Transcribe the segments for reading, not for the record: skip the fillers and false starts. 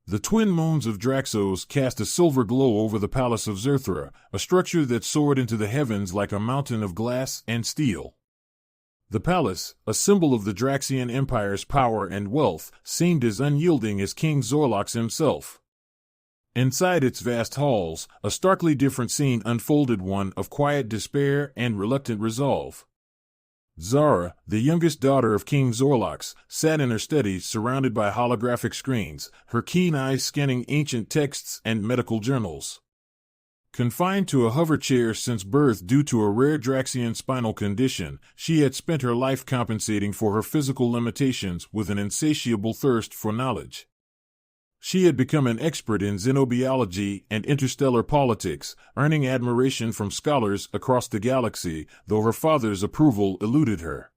The twin moons of Draxos cast a silver glow over the palace of Zerthra, a structure that soared into the heavens like a mountain of glass and steel. The palace, a symbol of the Draxian Empire's power and wealth, seemed as unyielding as King Zorlox himself. Inside its vast halls, a starkly different scene unfolded, one of quiet despair and reluctant resolve. Zara, the youngest daughter of King Zorlox, sat in her study surrounded by holographic screens, her keen eyes scanning ancient texts and medical journals. Confined to a hover chair since birth due to a rare Draxian spinal condition, she had spent her life compensating for her physical limitations with an insatiable thirst for knowledge. She had become an expert in xenobiology and interstellar politics, earning admiration from scholars across the galaxy, though her father's approval eluded her.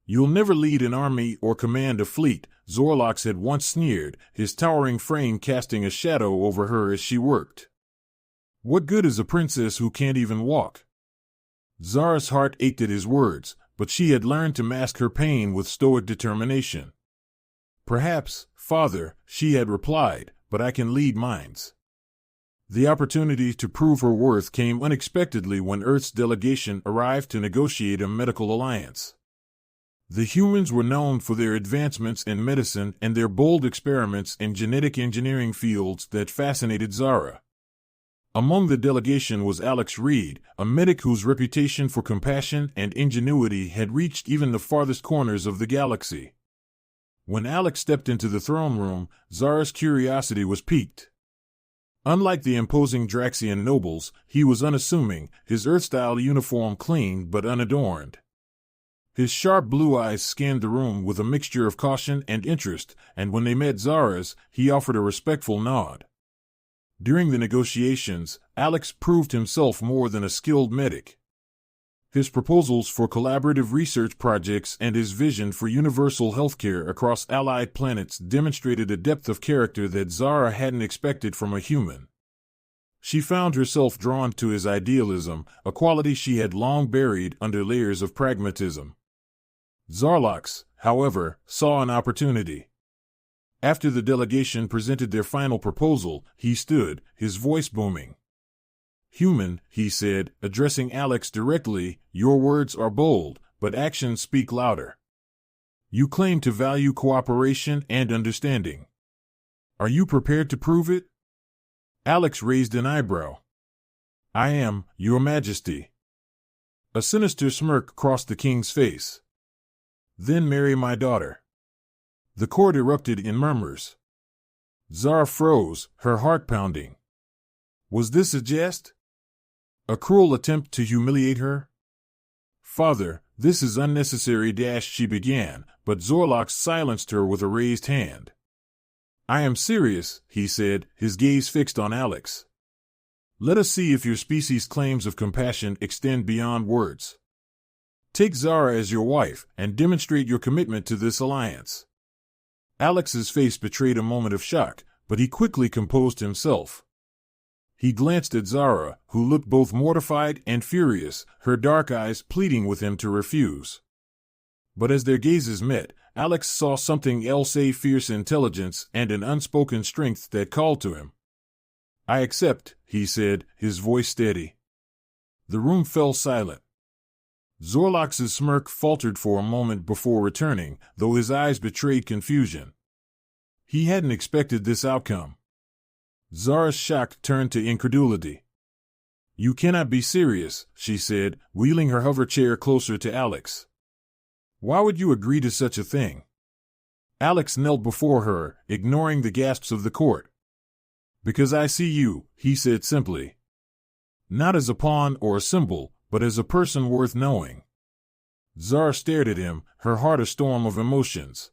"You'll never lead an army or command a fleet," Zorlox had once sneered, his towering frame casting a shadow over her as she worked. "What good is a princess who can't even walk?" Zara's heart ached at his words, but she had learned to mask her pain with stoic determination. "Perhaps, Father," she had replied, "but I can lead minds." The opportunity to prove her worth came unexpectedly when Earth's delegation arrived to negotiate a medical alliance. The humans were known for their advancements in medicine and their bold experiments in genetic engineering fields that fascinated Zara. Among the delegation was Alex Reed, a medic whose reputation for compassion and ingenuity had reached even the farthest corners of the galaxy. When Alex stepped into the throne room, Zara's curiosity was piqued. Unlike the imposing Draxian nobles, he was unassuming, his Earth-style uniform clean but unadorned. His sharp blue eyes scanned the room with a mixture of caution and interest, and when they met Zara's, he offered a respectful nod. During the negotiations, Alex proved himself more than a skilled medic. His proposals for collaborative research projects and his vision for universal healthcare across allied planets demonstrated a depth of character that Zara hadn't expected from a human. She found herself drawn to his idealism, a quality she had long buried under layers of pragmatism. Zorlox, however, saw an opportunity. After the delegation presented their final proposal, he stood, his voice booming. "Human," he said, addressing Alex directly, "your words are bold, but actions speak louder. You claim to value cooperation and understanding. Are you prepared to prove it?" Alex raised an eyebrow. "I am, Your Majesty." A sinister smirk crossed the king's face. "Then marry my daughter." The court erupted in murmurs. Zara froze, her heart pounding. Was this a jest? A cruel attempt to humiliate her? "Father, this is unnecessary," she began, but Zorlox silenced her with a raised hand. "I am serious," he said, his gaze fixed on Alex. "Let us see if your species' claims of compassion extend beyond words. Take Zara as your wife, and demonstrate your commitment to this alliance." Alex's face betrayed a moment of shock, but he quickly composed himself. He glanced at Zara, who looked both mortified and furious, her dark eyes pleading with him to refuse. But as their gazes met, Alex saw something else, a fierce intelligence and an unspoken strength that called to him. "I accept," he said, his voice steady. The room fell silent. Zorlox's smirk faltered for a moment before returning, though his eyes betrayed confusion. He hadn't expected this outcome. Zara's shock turned to incredulity. "You cannot be serious," she said, wheeling her hover chair closer to Alex. "Why would you agree to such a thing?" Alex knelt before her, ignoring the gasps of the court. "Because I see you," he said simply. "Not as a pawn or a symbol, but as a person worth knowing." Zara stared at him, her heart a storm of emotions.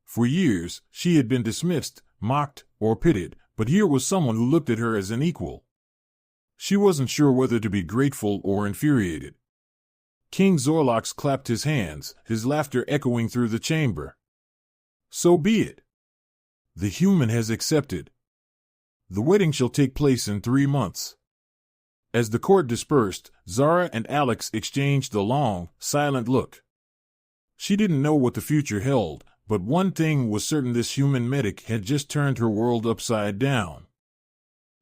For years, she had been dismissed, mocked, or pitied, but here was someone who looked at her as an equal. She wasn't sure whether to be grateful or infuriated. King Zorlox clapped his hands, his laughter echoing through the chamber. "So be it. The human has accepted. The wedding shall take place in 3 months." As the court dispersed, Zara and Alex exchanged a long, silent look. She didn't know what the future held, but one thing was certain: this human medic had just turned her world upside down.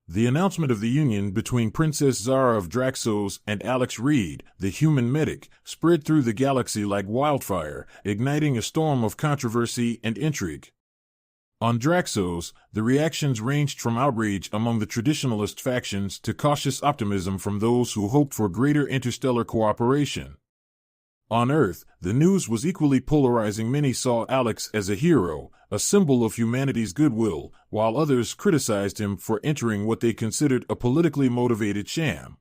The announcement of the union between Princess Zara of Draxos and Alex Reed, the human medic, spread through the galaxy like wildfire, igniting a storm of controversy and intrigue. On Draxos, the reactions ranged from outrage among the traditionalist factions to cautious optimism from those who hoped for greater interstellar cooperation. On Earth, the news was equally polarizing. Many saw Alex as a hero, a symbol of humanity's goodwill, while others criticized him for entering what they considered a politically motivated sham.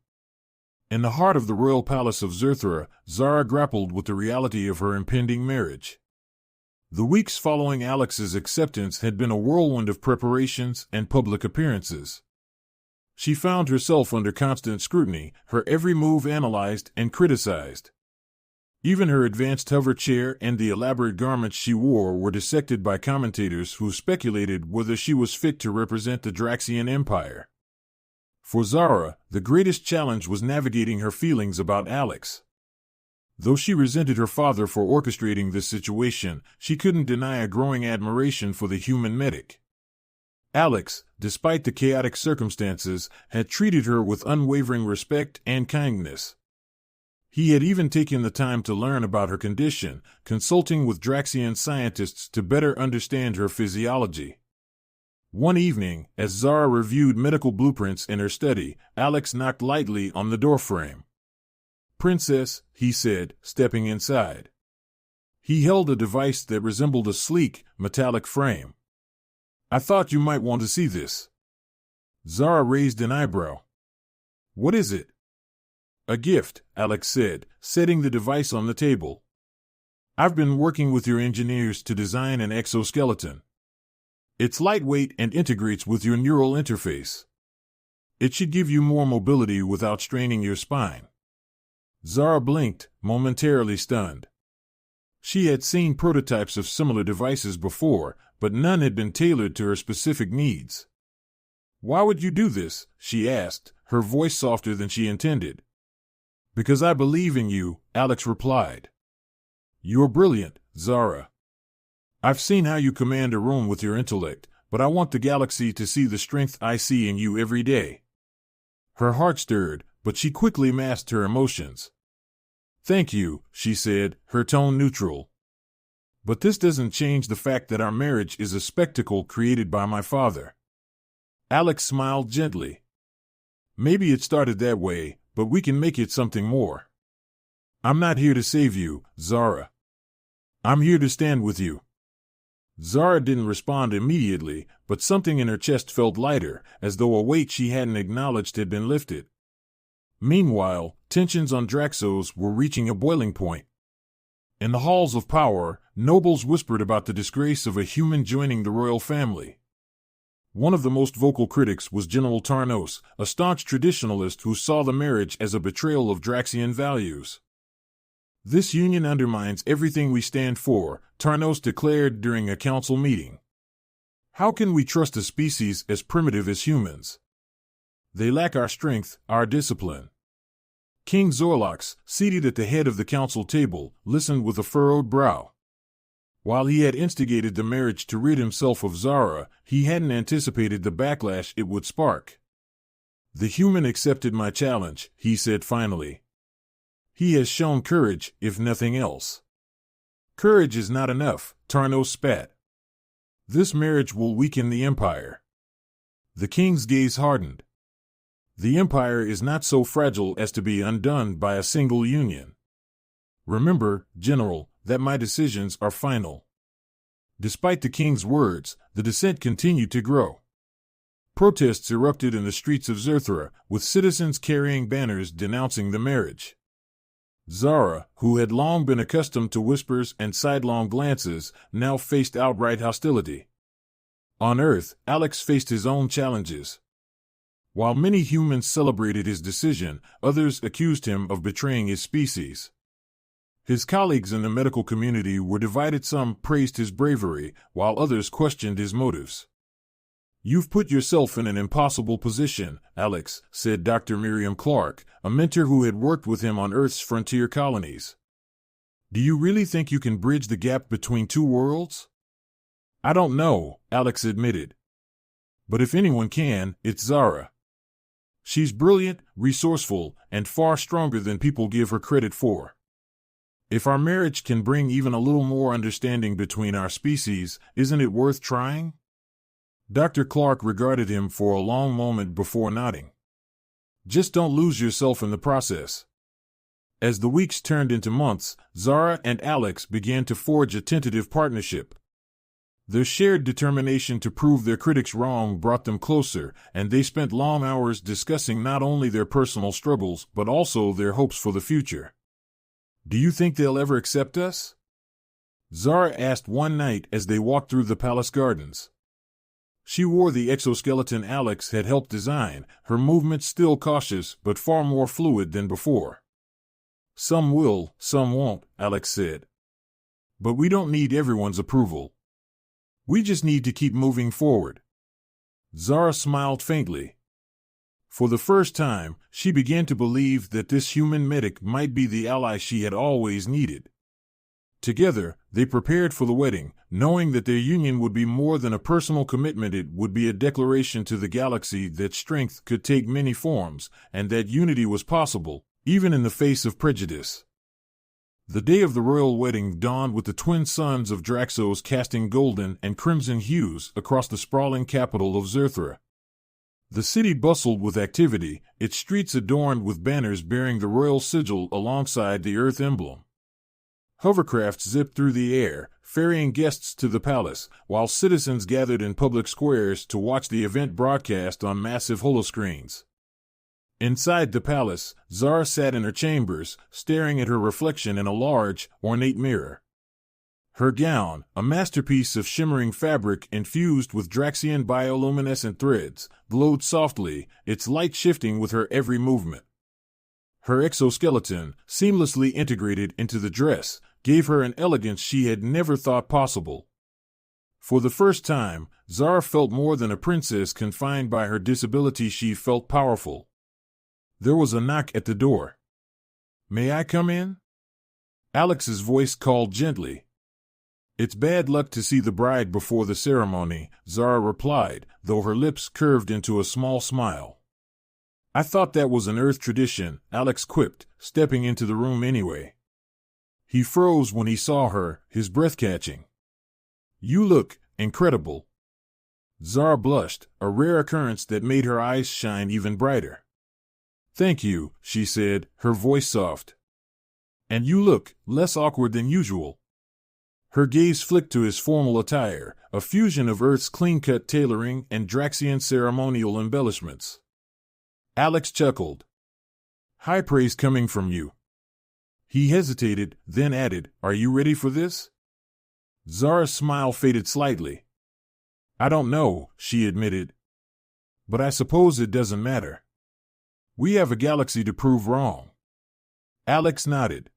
In the heart of the royal palace of Zerthra, Zara grappled with the reality of her impending marriage. The weeks following Alex's acceptance had been a whirlwind of preparations and public appearances. She found herself under constant scrutiny, her every move analyzed and criticized. Even her advanced hover chair and the elaborate garments she wore were dissected by commentators who speculated whether she was fit to represent the Draxian Empire. For Zara, the greatest challenge was navigating her feelings about Alex. Though she resented her father for orchestrating this situation, she couldn't deny a growing admiration for the human medic. Alex, despite the chaotic circumstances, had treated her with unwavering respect and kindness. He had even taken the time to learn about her condition, consulting with Draxian scientists to better understand her physiology. One evening, as Zara reviewed medical blueprints in her study, Alex knocked lightly on the doorframe. "Princess," he said, stepping inside. He held a device that resembled a sleek, metallic frame. "I thought you might want to see this." Zara raised an eyebrow. "What is it?" "A gift," Alex said, setting the device on the table. "I've been working with your engineers to design an exoskeleton. It's lightweight and integrates with your neural interface. It should give you more mobility without straining your spine." Zara blinked, momentarily stunned. She had seen prototypes of similar devices before, but none had been tailored to her specific needs. "Why would you do this?" she asked, her voice softer than she intended. "Because I believe in you," Alex replied. "You're brilliant, Zara. I've seen how you command a room with your intellect, but I want the galaxy to see the strength I see in you every day." Her heart stirred, but she quickly masked her emotions. "Thank you," she said, her tone neutral. "But this doesn't change the fact that our marriage is a spectacle created by my father." Alex smiled gently. "Maybe it started that way, but we can make it something more. I'm not here to save you, Zara. I'm here to stand with you." Zara didn't respond immediately, but something in her chest felt lighter, as though a weight she hadn't acknowledged had been lifted. Meanwhile, tensions on Draxos were reaching a boiling point. In the halls of power, nobles whispered about the disgrace of a human joining the royal family. One of the most vocal critics was General Tarnos, a staunch traditionalist who saw the marriage as a betrayal of Draxian values. "This union undermines everything we stand for," Tarnos declared during a council meeting. "How can we trust a species as primitive as humans? They lack our strength, our discipline." King Zorlox, seated at the head of the council table, listened with a furrowed brow. While he had instigated the marriage to rid himself of Zara, he hadn't anticipated the backlash it would spark. "The human accepted my challenge," he said finally. "He has shown courage, if nothing else." "Courage is not enough," Tarnos spat. "This marriage will weaken the Empire." The king's gaze hardened. "The Empire is not so fragile as to be undone by a single union. Remember, General, that my decisions are final." Despite the king's words, the dissent continued to grow. Protests erupted in the streets of Zerthra, with citizens carrying banners denouncing the marriage. Zara, who had long been accustomed to whispers and sidelong glances, now faced outright hostility. On Earth, Alex faced his own challenges. While many humans celebrated his decision, others accused him of betraying his species. His colleagues in the medical community were divided. Some praised his bravery, while others questioned his motives. "You've put yourself in an impossible position, Alex," said Dr. Miriam Clark, a mentor who had worked with him on Earth's frontier colonies. "Do you really think you can bridge the gap between two worlds?" I don't know, Alex admitted. But if anyone can, it's Zara. She's brilliant, resourceful, and far stronger than people give her credit for. If our marriage can bring even a little more understanding between our species, isn't it worth trying? Dr. Clark regarded him for a long moment before nodding. Just don't lose yourself in the process. As the weeks turned into months, Zara and Alex began to forge a tentative partnership. Their shared determination to prove their critics wrong brought them closer, and they spent long hours discussing not only their personal struggles but also their hopes for the future. Do you think they'll ever accept us? Zara asked one night as they walked through the palace gardens. She wore the exoskeleton Alex had helped design, her movements still cautious but far more fluid than before. Some will, some won't, Alex said. But we don't need everyone's approval. We just need to keep moving forward. Zara smiled faintly. For the first time, she began to believe that this human medic might be the ally she had always needed. Together, they prepared for the wedding, knowing that their union would be more than a personal commitment. It would be a declaration to the galaxy that strength could take many forms, and that unity was possible, even in the face of prejudice. The day of the royal wedding dawned with the twin suns of Draxos casting golden and crimson hues across the sprawling capital of Zerthra. The city bustled with activity, its streets adorned with banners bearing the royal sigil alongside the Earth emblem. Hovercrafts zipped through the air, ferrying guests to the palace, while citizens gathered in public squares to watch the event broadcast on massive holoscreens. Inside the palace, Zara sat in her chambers, staring at her reflection in a large, ornate mirror. Her gown, a masterpiece of shimmering fabric infused with Draxian bioluminescent threads, glowed softly, its light shifting with her every movement. Her exoskeleton, seamlessly integrated into the dress, gave her an elegance she had never thought possible. For the first time, Zara felt more than a princess confined by her disability. She felt powerful. There was a knock at the door. "May I come in?" Alex's voice called gently. "It's bad luck to see the bride before the ceremony," Zara replied, though her lips curved into a small smile. "I thought that was an Earth tradition," Alex quipped, stepping into the room anyway. He froze when he saw her, his breath catching. "You look incredible." Zara blushed, a rare occurrence that made her eyes shine even brighter. "Thank you," she said, her voice soft. "And you look less awkward than usual." Her gaze flicked to his formal attire, a fusion of Earth's clean-cut tailoring and Draxian ceremonial embellishments. Alex chuckled. "High praise coming from you." He hesitated, then added, "Are you ready for this?" Zara's smile faded slightly. "I don't know," she admitted. "But I suppose it doesn't matter. We have a galaxy to prove wrong." Alex nodded.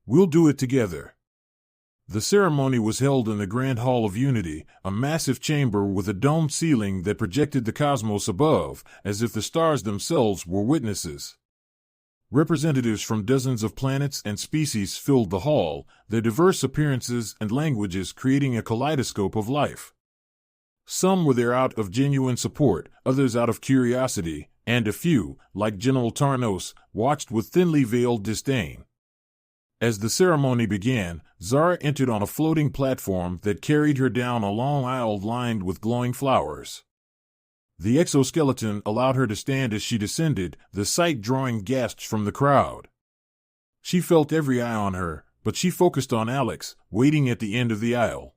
"We'll do it together." The ceremony was held in the Grand Hall of Unity, a massive chamber with a domed ceiling that projected the cosmos above, as if the stars themselves were witnesses. Representatives from dozens of planets and species filled the hall, their diverse appearances and languages creating a kaleidoscope of life. Some were there out of genuine support, others out of curiosity, and a few, like General Tarnos, watched with thinly veiled disdain. As the ceremony began, Zara entered on a floating platform that carried her down a long aisle lined with glowing flowers. The exoskeleton allowed her to stand as she descended, the sight drawing gasps from the crowd. She felt every eye on her, but she focused on Alex, waiting at the end of the aisle.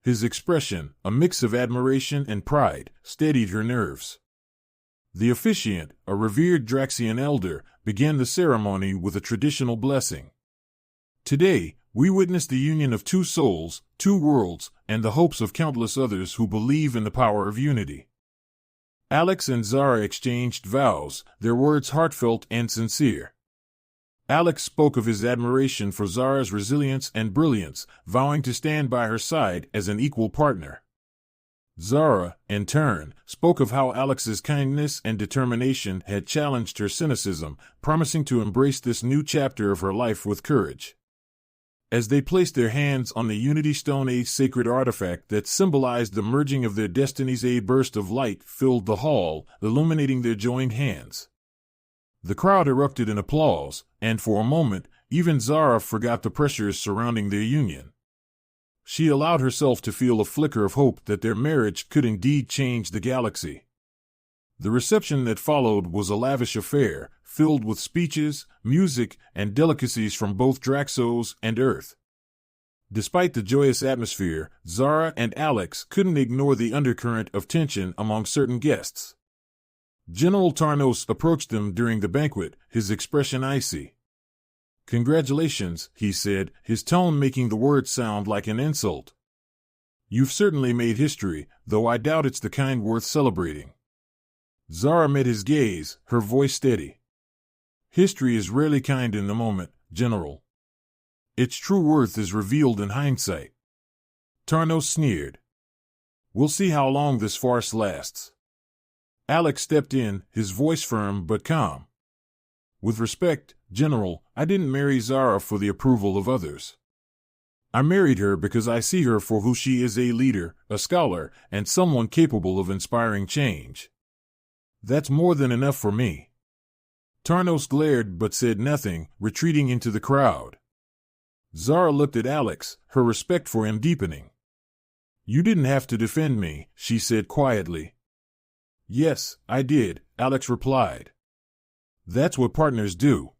His expression, a mix of admiration and pride, steadied her nerves. The officiant, a revered Draxian elder, began the ceremony with a traditional blessing. "Today, we witness the union of two souls, two worlds, and the hopes of countless others who believe in the power of unity." Alex and Zara exchanged vows, their words heartfelt and sincere. Alex spoke of his admiration for Zara's resilience and brilliance, vowing to stand by her side as an equal partner. Zara, in turn, spoke of how Alex's kindness and determination had challenged her cynicism, promising to embrace this new chapter of her life with courage. As they placed their hands on the Unity Stone, a sacred artifact that symbolized the merging of their destinies, a burst of light filled the hall, illuminating their joined hands. The crowd erupted in applause, and for a moment, even Zara forgot the pressures surrounding their union. She allowed herself to feel a flicker of hope that their marriage could indeed change the galaxy. The reception that followed was a lavish affair, filled with speeches, music, and delicacies from both Draxos and Earth. Despite the joyous atmosphere, Zara and Alex couldn't ignore the undercurrent of tension among certain guests. General Tarnos approached them during the banquet, his expression icy. "Congratulations," he said, his tone making the word sound like an insult. "You've certainly made history, though I doubt it's the kind worth celebrating." Zara met his gaze, her voice steady. "History is rarely kind in the moment, General. Its true worth is revealed in hindsight." Tarnos sneered. "We'll see how long this farce lasts." Alex stepped in, his voice firm but calm. "With respect, General, I didn't marry Zara for the approval of others. I married her because I see her for who she is, a leader, a scholar, and someone capable of inspiring change. That's more than enough for me." Tarnos glared but said nothing, retreating into the crowd. Zara looked at Alex, her respect for him deepening. "You didn't have to defend me," she said quietly. "Yes, I did," Alex replied. "That's what partners do."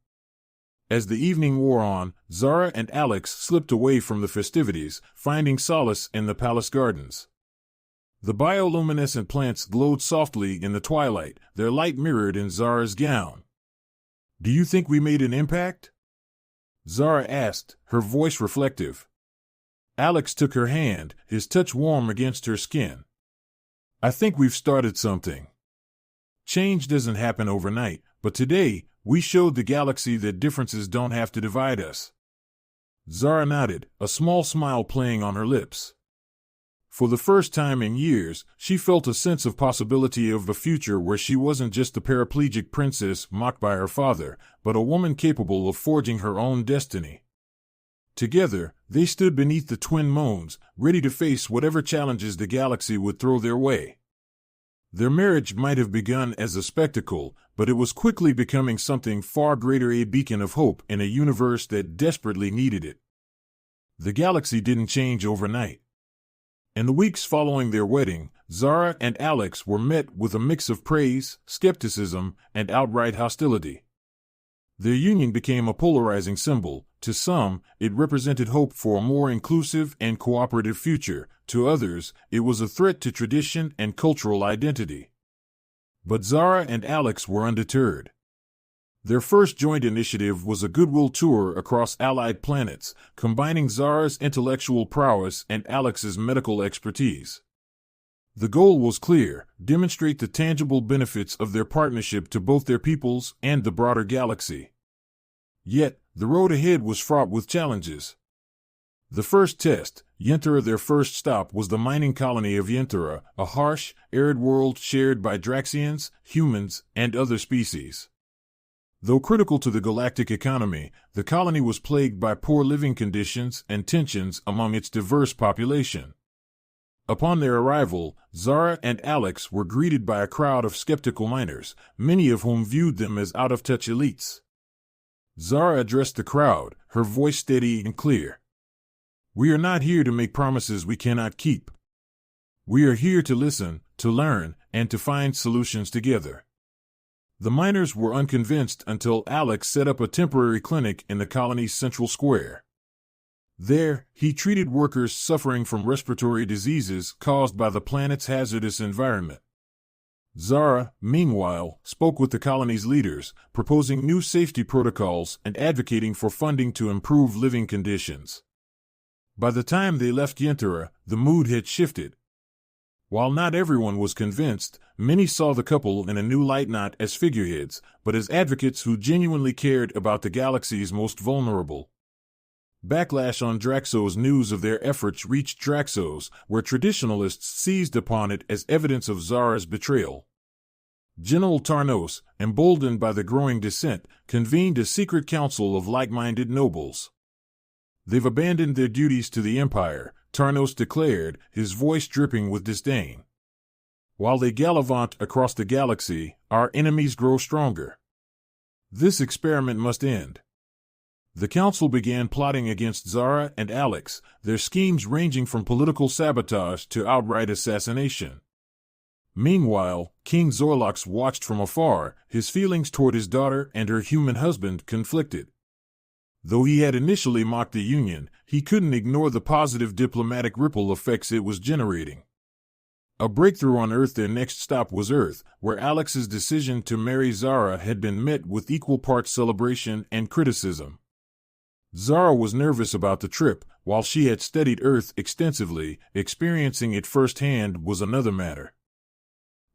As the evening wore on, Zara and Alex slipped away from the festivities, finding solace in the palace gardens. The bioluminescent plants glowed softly in the twilight, their light mirrored in Zara's gown. "Do you think we made an impact?" Zara asked, her voice reflective. Alex took her hand, his touch warm against her skin. "I think we've started something. Change doesn't happen overnight, but today, we showed the galaxy that differences don't have to divide us." Zara nodded, a small smile playing on her lips. For the first time in years, she felt a sense of possibility of a future where she wasn't just the paraplegic princess mocked by her father, but a woman capable of forging her own destiny. Together, they stood beneath the twin moons, ready to face whatever challenges the galaxy would throw their way. Their marriage might have begun as a spectacle, but it was quickly becoming something far greater, a beacon of hope in a universe that desperately needed it. The galaxy didn't change overnight. In the weeks following their wedding, Zara and Alex were met with a mix of praise, skepticism, and outright hostility. Their union became a polarizing symbol. To some, it represented hope for a more inclusive and cooperative future. To others, it was a threat to tradition and cultural identity. But Zara and Alex were undeterred. Their first joint initiative was a goodwill tour across allied planets, combining Zara's intellectual prowess and Alex's medical expertise. The goal was clear: demonstrate the tangible benefits of their partnership to both their peoples and the broader galaxy. Yet, the road ahead was fraught with challenges. The first test, Yentura, their first stop, was the mining colony of Yentura, a harsh, arid world shared by Draxians, humans, and other species. Though critical to the galactic economy, the colony was plagued by poor living conditions and tensions among its diverse population. Upon their arrival, Zara and Alex were greeted by a crowd of skeptical miners, many of whom viewed them as out-of-touch elites. Zara addressed the crowd, her voice steady and clear. "We are not here to make promises we cannot keep. We are here to listen, to learn, and to find solutions together." The miners were unconvinced until Alex set up a temporary clinic in the colony's central square. There, he treated workers suffering from respiratory diseases caused by the planet's hazardous environment. Zara, meanwhile, spoke with the colony's leaders, proposing new safety protocols and advocating for funding to improve living conditions. By the time they left Yentura, the mood had shifted. While not everyone was convinced, many saw the couple in a new light, not as figureheads, but as advocates who genuinely cared about the galaxy's most vulnerable. Backlash on Draxos news of their efforts reached Draxos, where traditionalists seized upon it as evidence of Zara's betrayal. General Tarnos, emboldened by the growing dissent, convened a secret council of like-minded nobles. They've abandoned their duties to the Empire, Tarnos declared, his voice dripping with disdain. While they gallivant across the galaxy, our enemies grow stronger. This experiment must end. The Council began plotting against Zara and Alex, their schemes ranging from political sabotage to outright assassination. Meanwhile, King Zorlox watched from afar, his feelings toward his daughter and her human husband conflicted. Though he had initially mocked the Union, he couldn't ignore the positive diplomatic ripple effects it was generating. A breakthrough on Earth. Their next stop was Earth, where Alex's decision to marry Zara had been met with equal parts celebration and criticism. Zara was nervous about the trip, while she had studied Earth extensively. Experiencing it firsthand was another matter.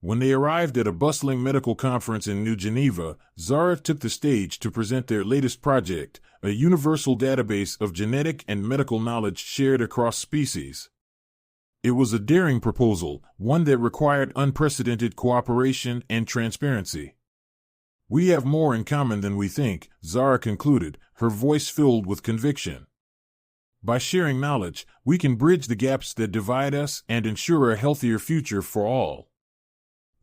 When they arrived at a bustling medical conference in New Geneva, Zara took the stage to present their latest project, a universal database of genetic and medical knowledge shared across species. It was a daring proposal, one that required unprecedented cooperation and transparency. We have more in common than we think, Zara concluded, her voice filled with conviction. By sharing knowledge, we can bridge the gaps that divide us and ensure a healthier future for all.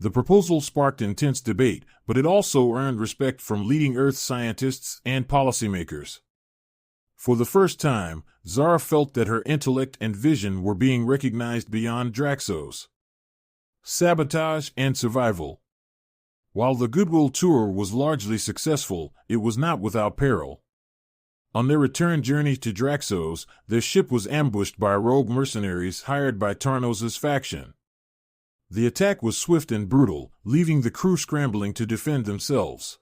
The proposal sparked intense debate, but it also earned respect from leading Earth scientists and policymakers. For the first time, Zara felt that her intellect and vision were being recognized beyond Draxos. Sabotage and survival. While the Goodwill Tour was largely successful, it was not without peril. On their return journey to Draxos, their ship was ambushed by rogue mercenaries hired by Tarnos's faction. The attack was swift and brutal, leaving the crew scrambling to defend themselves.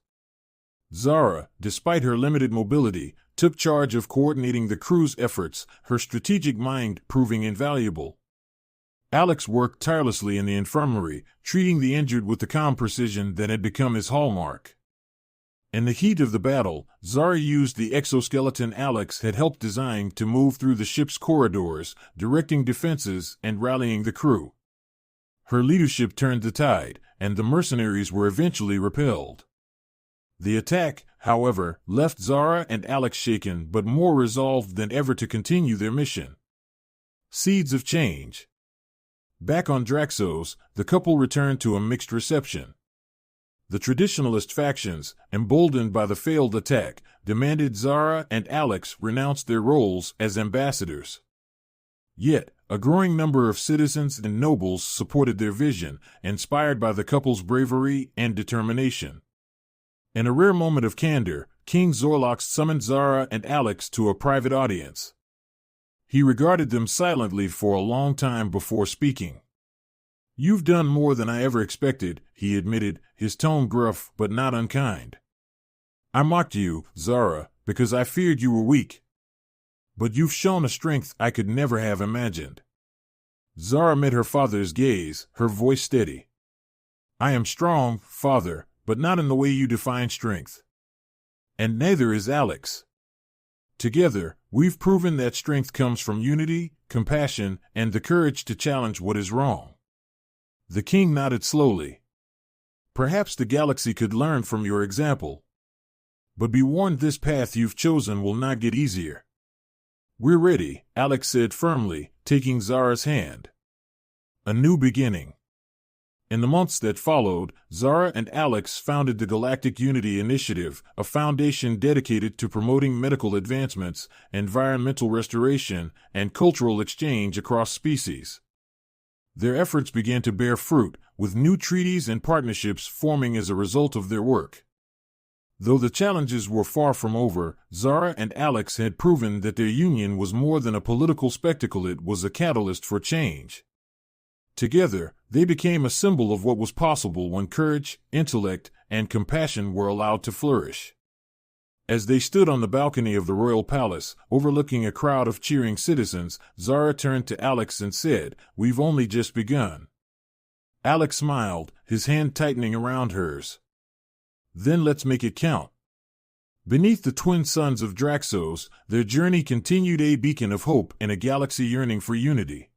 Zara, despite her limited mobility, took charge of coordinating the crew's efforts, her strategic mind proving invaluable. Alex worked tirelessly in the infirmary, treating the injured with the calm precision that had become his hallmark. In the heat of the battle, Zara used the exoskeleton Alex had helped design to move through the ship's corridors, directing defenses and rallying the crew. Her leadership turned the tide, and the mercenaries were eventually repelled. The attack, however, left Zara and Alex shaken but more resolved than ever to continue their mission. Seeds of change. Back on Draxos, the couple returned to a mixed reception. The traditionalist factions, emboldened by the failed attack, demanded Zara and Alex renounce their roles as ambassadors. Yet, a growing number of citizens and nobles supported their vision, inspired by the couple's bravery and determination. In a rare moment of candor, King Zorlox summoned Zara and Alex to a private audience. He regarded them silently for a long time before speaking. "You've done more than I ever expected," he admitted, his tone gruff but not unkind. "I mocked you, Zara, because I feared you were weak. But you've shown a strength I could never have imagined." Zara met her father's gaze, her voice steady. "I am strong, father, but not in the way you define strength. And neither is Alex. Together, we've proven that strength comes from unity, compassion, and the courage to challenge what is wrong." The king nodded slowly. "Perhaps the galaxy could learn from your example. But be warned, this path you've chosen will not get easier." "We're ready," Alex said firmly, taking Zara's hand. A new beginning. In the months that followed, Zara and Alex founded the Galactic Unity Initiative, a foundation dedicated to promoting medical advancements, environmental restoration, and cultural exchange across species. Their efforts began to bear fruit, with new treaties and partnerships forming as a result of their work. Though the challenges were far from over, Zara and Alex had proven that their union was more than a political spectacle, it was a catalyst for change. Together, they became a symbol of what was possible when courage, intellect, and compassion were allowed to flourish. As they stood on the balcony of the royal palace, overlooking a crowd of cheering citizens, Zara turned to Alex and said, "We've only just begun." Alex smiled, his hand tightening around hers. "Then let's make it count." Beneath the twin suns of Draxos, their journey continued, a beacon of hope in a galaxy yearning for unity.